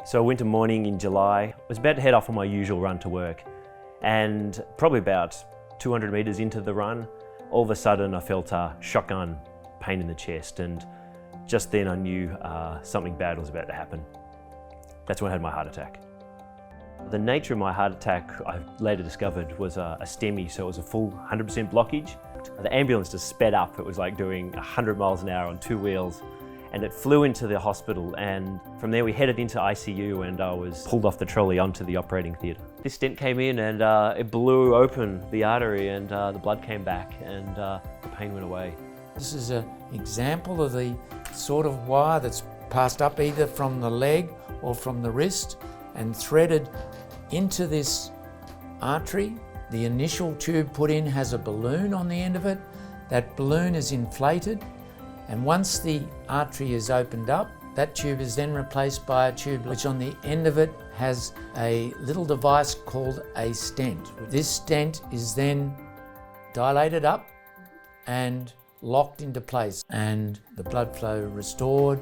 So winter morning in July, I was about to head off on my usual run to work, and probably about 200 metres into the run, all of a sudden I felt a shotgun pain in the chest, and just then I knew something bad was about to happen. That's when I had my heart attack. The nature of my heart attack, I later discovered, was a STEMI, so it was a full 100% blockage. The ambulance just sped up. It was like doing 100 miles an hour on two wheels, and it flew into the hospital, and from there we headed into ICU, and I was pulled off the trolley onto the operating theatre. This stent came in and it blew open the artery, and the blood came back, and the pain went away. This is an example of the sort of wire that's passed up either from the leg or from the wrist and threaded into this artery. The initial tube put in has a balloon on the end of it. That balloon is inflated, and once the artery is opened up, that tube is then replaced by a tube which on the end of it has a little device called a stent. This stent is then dilated up and locked into place, and the blood flow restored.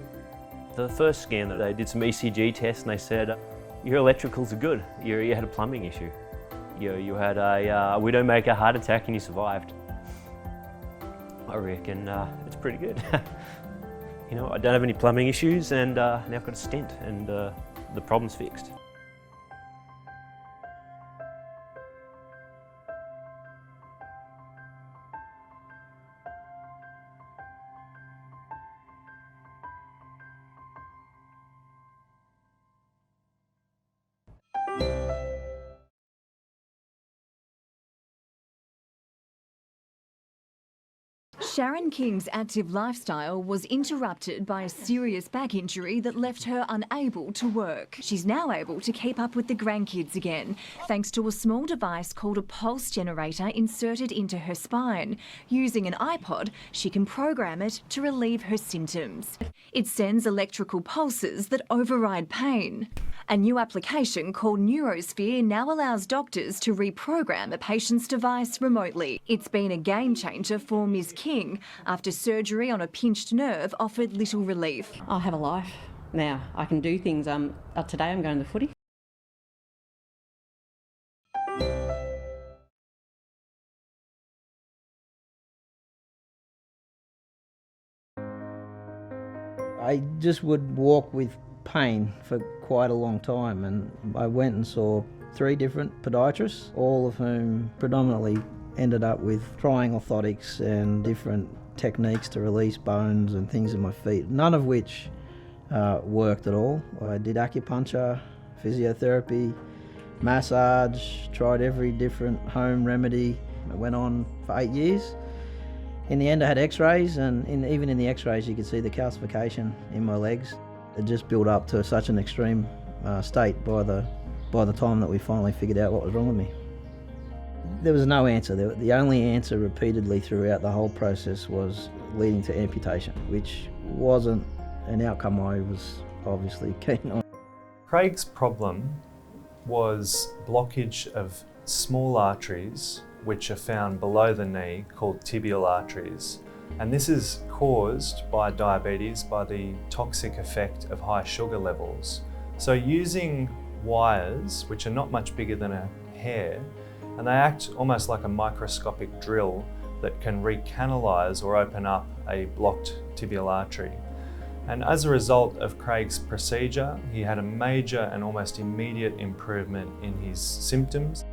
The first scan, that they did some ECG tests, and they said, your electricals are good. You had a plumbing issue. You had a widowmaker heart attack and you survived. I reckon it's pretty good. You know, I don't have any plumbing issues, and now I've got a stent, and the problem's fixed. Sharon King's active lifestyle was interrupted by a serious back injury that left her unable to work. She's now able to keep up with the grandkids again, thanks to a small device called a pulse generator inserted into her spine. Using an iPod, she can program it to relieve her symptoms. It sends electrical pulses that override pain. A new application called Neurosphere now allows doctors to reprogram a patient's device remotely. It's been a game changer for Ms. King after surgery on a pinched nerve offered little relief. I have a life now. I can do things. Today I'm going to the footy. I just would walk with pain for quite a long time, and I went and saw 3 different podiatrists, all of whom predominantly ended up with trying orthotics and different techniques to release bones and things in my feet, none of which worked at all. I did acupuncture, physiotherapy, massage, tried every different home remedy. It went on for 8 years. In the end I had x-rays, and even in the x-rays you could see the calcification in my legs. It just built up to such an extreme state by the time that we finally figured out what was wrong with me. There was no answer. The only answer repeatedly throughout the whole process was leading to amputation, which wasn't an outcome I was obviously keen on. Craig's problem was blockage of small arteries which are found below the knee called tibial arteries. And this is caused by diabetes, by the toxic effect of high sugar levels. So using wires, which are not much bigger than a hair, and they act almost like a microscopic drill that can recanalize or open up a blocked tibial artery. And as a result of Craig's procedure, he had a major and almost immediate improvement in his symptoms.